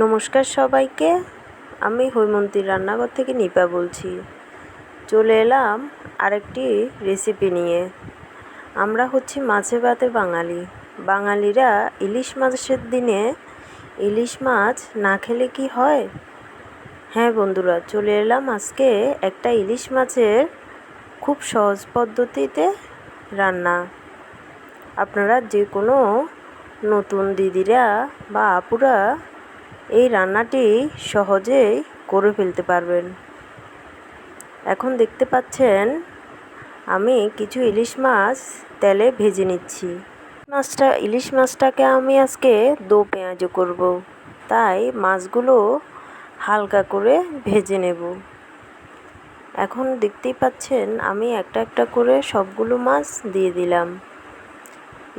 নমস্কার সবাইকে। আমি হৈমন্তীর রান্নাঘর থেকে নিপা বলছি। চলে এলাম আরেকটি রেসিপি নিয়ে। আমরা হচ্ছি মাছে ভাতে বাঙালি। বাঙালিরা ইলিশ মাছের দিনে ইলিশ মাছ না খেলে কি হয়? হ্যাঁ বন্ধুরা, চলে এলাম আজকে একটা ইলিশ মাছের খুব সহজ পদ্ধতিতে রান্না। আপনারা যে কোনো নতুন দিদিরা বা আপুরা এই রান্নাটি সহজেই করে ফেলতে পারবেন। এখন দেখতে পাচ্ছেন আমি কিছু ইলিশ মাছ তেলে ভেজে নিচ্ছি। ইলিশ মাছটাকে আমি আজকে দো পেঁয়াজু করব, তাই মাছগুলো হালকা করে ভেজে নেব। এখন দেখতেই পাচ্ছেন আমি একটা একটা করে সবগুলো মাছ দিয়ে দিলাম।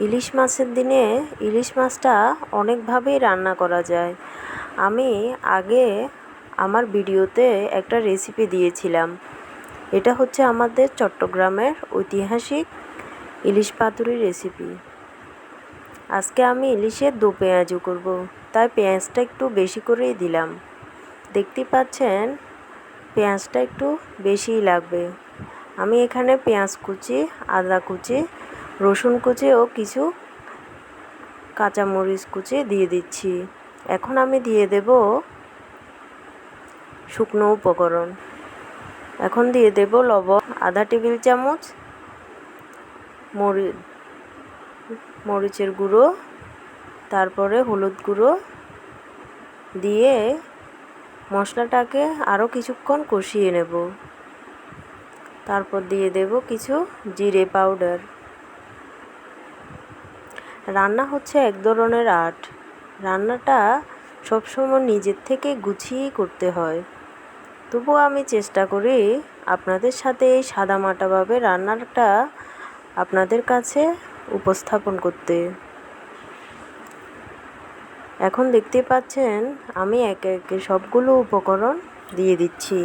ইলিশ মাছের দিনে ইলিশ মাছটা অনেকভাবেই রান্না করা যায়। আমি আগে আমার ভিডিওতে একটা রেসিপি দিয়েছিলাম। এটা হচ্ছে আমাদের চট্টগ্রামের ঐতিহাসিক ইলিশ পাতুরি রেসিপি। আজকে আমি ইলিশের দো পেঁয়াজু করব, তাই পেঁয়াজটা একটু বেশি করেই দিলাম। দেখতেই পাচ্ছেন পেঁয়াজটা একটু বেশিই লাগবে। আমি এখানে পেঁয়াজ কুচি, আদা কুচি, রসুন কুচি ও কিছু কাঁচামরিচ কুচি দিয়ে দিচ্ছি। এখন আমি দিয়ে দেব শুকনো উপকরণ। এখন দিয়ে দেব লবণ আধা টেবিল চামচ, মরিচের গুঁড়ো, তারপরে হলুদ গুঁড়ো দিয়ে মশলাটাকে আরও কিছুক্ষণ কষিয়ে নেব। তারপর দিয়ে দেব কিছু জিরে পাউডার। রান্না হচ্ছে এক ধরনের আর্ট। রান্নাটা সবসময় নিজের থেকে গুছিয়েই করতে হয়। তবুও আমি চেষ্টা করি আপনাদের সাথে এই সাদামাটাভাবে রান্নাটা আপনাদের কাছে উপস্থাপন করতে। এখন দেখতে পাচ্ছেন আমি একে একে সবগুলো উপকরণ দিয়ে দিচ্ছি।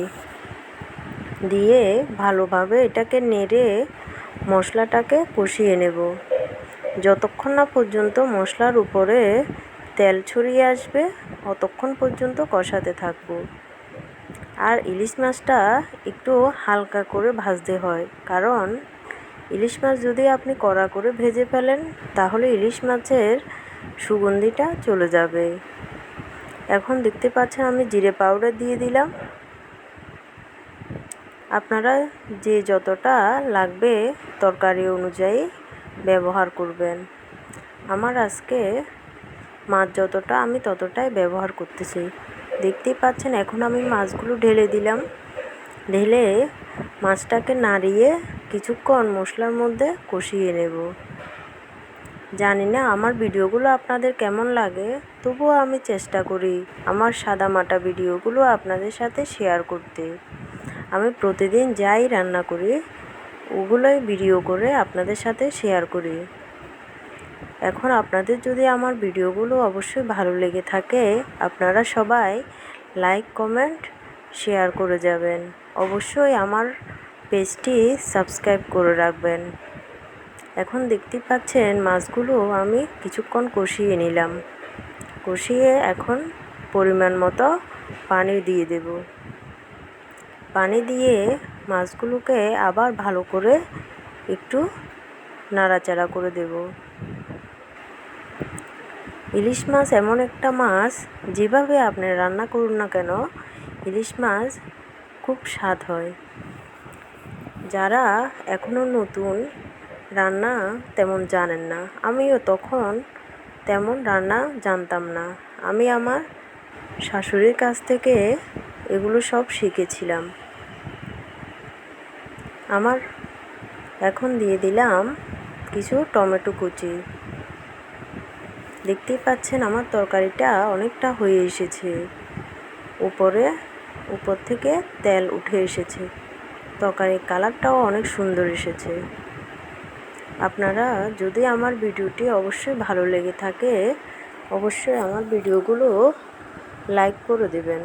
দিয়ে ভালোভাবে এটাকে নেড়ে মশলাটাকে কষিয়ে নেব। যতক্ষণ না পর্যন্ত মশলার উপরে তেল ছড়িয়ে আসবে ততক্ষণ পর্যন্ত কষাতে থাকব। আর ইলিশ মাছটা একটু হালকা করে ভাজতে হয়, কারণ ইলিশ মাছ যদি আপনি কড়া করে ভেজে ফেলেন তাহলে ইলিশ মাছের সুগন্ধিটা চলে যাবে। এখন দেখতে পাচ্ছেন আমি জিরে পাউডার দিয়ে দিলাম। আপনারা যে যতটা লাগবে তরকারি অনুযায়ী ব্যবহার করবেন। আমার আজকে মাছ যতটা আমি ততটাই ব্যবহার করতেছি। দেখতেই পাচ্ছেন এখন আমি মাছগুলো ঢেলে দিলাম। ঢেলে মাছটাকে নাড়িয়ে কিছুক্ষণ মশলার মধ্যে কষিয়ে নেব। জানি না আমার ভিডিওগুলো আপনাদের কেমন লাগে, তবুও আমি চেষ্টা করি আমার সাদামাটা ভিডিওগুলো আপনাদের সাথে শেয়ার করতে। আমি প্রতিদিন যাই রান্না করি ওগুলোই ভিডিও করে আপনাদের সাথে শেয়ার করি। এখন আপনাদের যদি আমার ভিডিওগুলো অবশ্যই ভালো লেগে থাকে আপনারা সবাই লাইক, কমেন্ট, শেয়ার করে যাবেন। অবশ্যই আমার পেজটি সাবস্ক্রাইব করে রাখবেন। এখন দেখতেই পাচ্ছেন মাছগুলো আমি কিছুক্ষণ কষিয়ে নিলাম। কষিয়ে এখন পরিমাণ মতো পানি দিয়ে দেব। পানি দিয়ে মাছগুলোকে আবার ভালো করে একটু নাড়াচাড়া করে দেব। ইলিশ মাছ এমন একটা মাছ, যেভাবে আপনি রান্না করুন না কেন ইলিশ মাছ খুব স্বাদ হয়। যারা এখনও নতুন রান্না তেমন জানেন না, আমিও তখন তেমন রান্না জানতাম না। আমি আমার শাশুড়ির কাছ থেকে এগুলো সব শিখেছিলাম। এখন দিয়ে দিলাম কিছু টমেটো কুচি। দেখতেই পাচ্ছেন আমার তরকারিটা অনেকটা হয়ে এসেছে। উপর থেকে তেল উঠে এসেছে। তরকারির কালারটাও অনেক সুন্দর এসেছে। আপনারা যদি আমার ভিডিওটি অবশ্যই ভালো লেগে থাকে অবশ্যই আমার ভিডিওগুলো লাইক করে দেবেন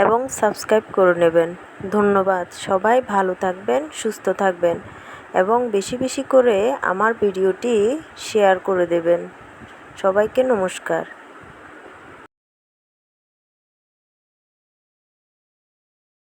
এবং সাবস্ক্রাইব করে নেবেন। ধন্যবাদ। সবাই ভালো থাকবেন, সুস্থ থাকবেন এবং বেশি বেশি করে আমার ভিডিওটি শেয়ার করে দেবেন। সবাইকে নমস্কার।